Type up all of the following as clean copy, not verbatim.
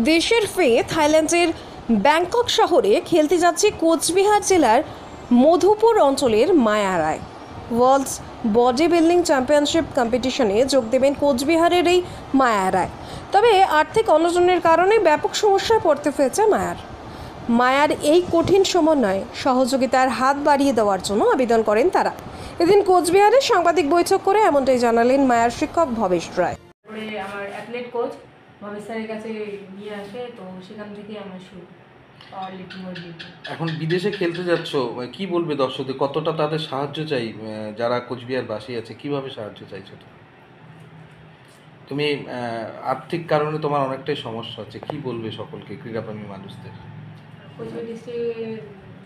দেশের হয়ে থাইল্যান্ডের ব্যাংকক শহরে খেলতে যাচ্ছে কোচবিহার জেলার মধুপুর অঞ্চলের মায়া রায়। ওয়ার্ল্ডস বডি বিল্ডিং চ্যাম্পিয়নশিপ কম্পিটিশনে যোগ দেবেন কোচবিহারের এই মায়া রায়। তবে আর্থিক অনটনের কারণে ব্যাপক সমস্যায় পড়তে হয়েছে মায়ার এই কঠিন সমন্বয়ে সহযোগিতার হাত বাড়িয়ে দেওয়ার জন্য আবেদন করেন তারা। এদিন কোচবিহারে সাংবাদিক বৈঠক করে এমনটাই জানালেন মায়ার শিক্ষক ভবেশ রায়। আমার অ্যাথলেট কোচ ভবেশ স্যারের কাছে নিয়ে আসে, তো সেখান থেকে আমার শুরু পাওয়ার লিফটিং। এখন বিদেশে খেলতে যাচ্ছ, কি বলবে দর্শকদের? কতটা তাদের সাহায্য চাই? যারা কোচবিহার বাসী আছে, কিভাবে সাহায্য চাইছো তুমি? আর্থিক কারণে তোমার অনেকটাই সমস্যা হচ্ছে, কি বলবে সকলকে, ক্রীড়াপ্রেমী মানুষদের? কোচবিহার ডিস্ট্রিক্টের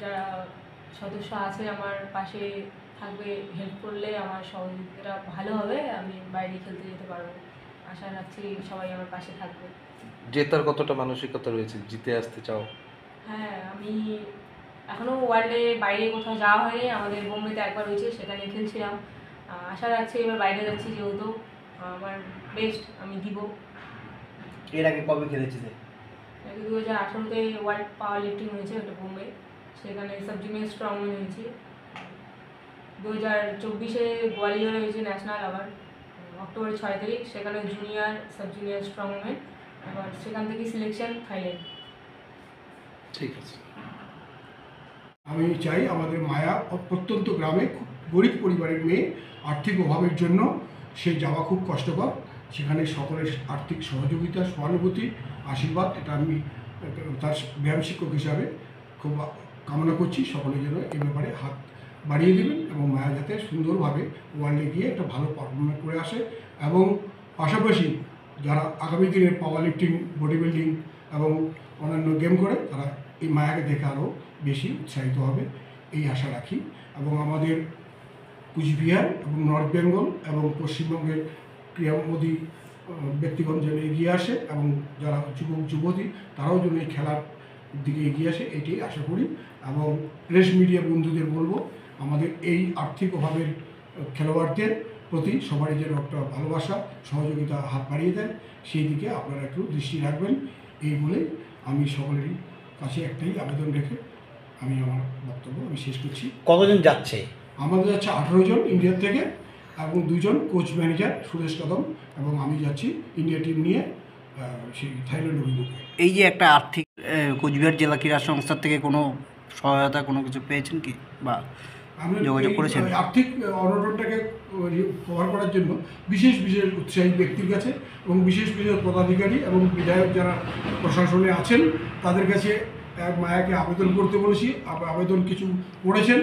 যারা সদস্য আছে আমার পাশে থাকবে, হেল্প করলে আমার সহযোগিতাটা ভালো হবে, আমি বাইরে খেলতে যেতে পারবো। আশা রাখছি সবাই আমার পাশে থাকবে। জেতার কতটা মানসিকতা রয়েছে? জিতে আসতে চাও? হ্যাঁ, আমি এখনও ওয়ার্ল্ডে বাইরে কোথাও যাওয়া হয়নি, আমাদের বোম্বেতে একবার হয়েছে, সেখানে খেলছিলাম। আশা রাখছি এবার বাইরে যাচ্ছি, যেহেতু আমার বেস্ট আমি দিব। এর আগে কবে খেলেছিলে? 2018-তে ওয়ার্ল্ড পাওয়ার লিফটিং হয়েছে, ওটা বোম্বে, সেখানে সাব জুনিয়র স্ট্রংম্যান হয়েছি। 2024-এ গোয়ালিয়রে হয়েছে ন্যাশনাল, আবার অক্টোবর 6 তারিখ সেখানে জুনিয়র সাব জুনিয়র স্ট্রংম্যান, আবার সেখান থেকে সিলেকশন থাইল্যান্ড। ঠিক আছে। আমি চাই আমাদের মায়া প্রত্যন্ত গ্রামে খুব গরিব পরিবারের মেয়ে, আর্থিক অভাবের জন্য সে যাওয়া খুব কষ্টকর। সেখানে সকলের আর্থিক সহযোগিতা, সহানুভূতি, আশীর্বাদ, এটা আমি তার ব্যায়াম শিক্ষক হিসাবে খুব কামনা করছি। সকলে যেন এ ব্যাপারে হাত বাড়িয়ে দেবেন এবং মায়া যাতে সুন্দরভাবে ওয়ার্ল্ডে গিয়ে একটা ভালো পারফরমেন্স করে আসে, এবং পাশাপাশি যারা আগামী দিনের পাওয়ার লিফটিং, বডি বিল্ডিং এবং অন্যান্য গেম করে, তারা এই মায়াকে দেখে আরও বেশি উৎসাহিত হবে, এই আশা রাখি। এবং আমাদের কুচবিহার এবং নর্থ বেঙ্গল এবং পশ্চিমবঙ্গের ক্রীড়ামোদী ব্যক্তিগণ যেন এগিয়ে আসে, এবং যারা যুবক যুবতী তারাও যেন এই খেলার দিকে এগিয়ে আসে, এটাই আশা করি। এবং প্রেস মিডিয়া বন্ধুদের বলবো, আমাদের এই আর্থিক অভাবের খেলোয়াড়দের প্রতি সবারই যেন একটা ভালোবাসা, সহযোগিতা হাত বাড়িয়ে দেন, সেই দিকে আপনারা একটু দৃষ্টি রাখবেন। এই বলে আমি সকলেরই কাছে একটাই আবেদন রেখে আমি আমার বক্তব্য শেষ করছি। কতজন যাচ্ছে? আমাদের যাচ্ছে 18 জন ইন্ডিয়ার থেকে, এবং 2 জন কোচ ম্যানেজার সুরেশ কদম, এবং আমি যাচ্ছি ইন্ডিয়া টিম নিয়ে সেই থাইল্যান্ড অভিমুখে। এই যে একটা আর্থিক কোচবিহার জেলা ক্রীড়া সংস্থার থেকে কোনো সহায়তা কোনো কিছু পেয়েছেন কি, বা যোগাযোগ করেছেন? আর্থিক অনটনটাকে কভার করার জন্য বিশেষ বিশেষ উৎসাহী ব্যক্তির কাছে এবং বিশেষ বিশেষ পদাধিকারী এবং বিধায়ক যারা প্রশাসনে আছেন তাদের কাছে মায়াকে আবেদন করতে বলেছি। আবেদন কিছু করেছেন,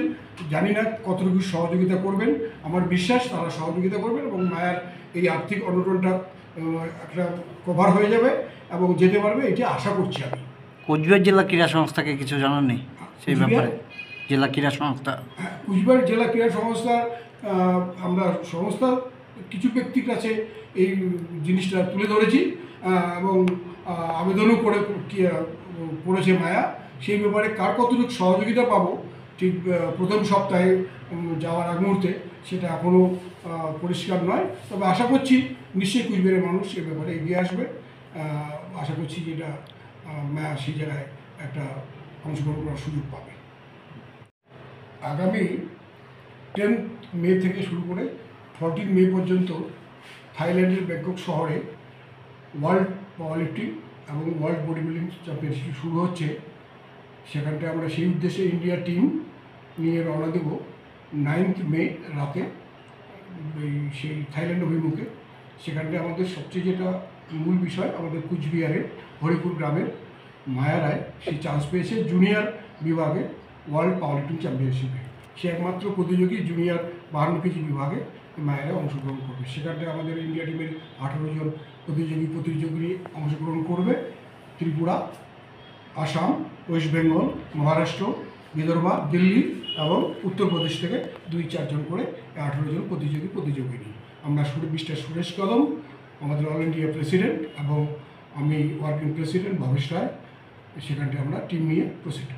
জানি না কতটুকু সহযোগিতা করবেন। আমার বিশ্বাস তারা সহযোগিতা করবেন এবং মায়ার এই আর্থিক অনটনটা একটা কভার হয়ে যাবে এবং যেতে পারবে, এটি আশা করছি আমি। কোচবিহার জেলা ক্রীড়া সংস্থাকে কিছু জানাননি সেই ব্যাপারে? জেলা ক্রীড়া সংস্থা, হ্যাঁ, কুচবিহার জেলা ক্রীড়া সংস্থা, আমরা সংস্থা কিছু ব্যক্তির কাছে এই জিনিসটা তুলে ধরেছি এবং আবেদনও করেছে মায়া। সেই ব্যাপারে কার কতটুকু সহযোগিতা পাবো ঠিক প্রথম সপ্তাহে যাওয়ার আগ মুহূর্তে সেটা এখনও পরিষ্কার নয়, তবে আশা করছি নিশ্চয়ই কুচবিহারের মানুষ এ ব্যাপারে এগিয়ে আসবে। আশা করছি যে এটা মায়া সেই জায়গায় একটা অংশগ্রহণ করার সুযোগ পাবে। আগামী 10 মে থেকে শুরু করে 14 মে পর্যন্ত থাইল্যান্ডের ব্যাংকক শহরে ওয়ার্ল্ড পাওয়ার লিফটিং এবং ওয়ার্ল্ড বডি বিল্ডিং চ্যাম্পিয়নশিপ শুরু হচ্ছে। সেখানটায় আমরা সেই উদ্দেশ্যে ইন্ডিয়া টিম নিয়ে রওনা দেব 9 মে রাতে সেই থাইল্যান্ড অভিমুখে। সেখানটায় আমাদের সবচেয়ে যেটা মূল বিষয়, আমাদের কুচবিহারের হরিপুর গ্রামের মায়া রায় সেই চান্স পেয়েছে জুনিয়র বিভাগে ওয়ার্ল্ড পাওয়ার লিফটিং চ্যাম্পিয়নশিপে। সে একমাত্র প্রতিযোগী জুনিয়র 52 কেজি বিভাগে মায়েরা অংশগ্রহণ করবে। সেখানটায় আমাদের ইন্ডিয়া টিমের 18 জন প্রতিযোগী অংশগ্রহণ করবে। ত্রিপুরা, আসাম, ওয়েস্ট বেঙ্গল, মহারাষ্ট্র, বিদর্ভা, দিল্লি এবং উত্তরপ্রদেশ থেকে 2-4 জন করে 18 জন প্রতিযোগিনী। আমরা মিস্টার সুরেশ কদম, আমাদের অল ইন্ডিয়া প্রেসিডেন্ট, এবং আমি ওয়ার্কিং প্রেসিডেন্ট ভবেশ রায়, সেখানটায় আমরা টিম নিয়ে প্রসিড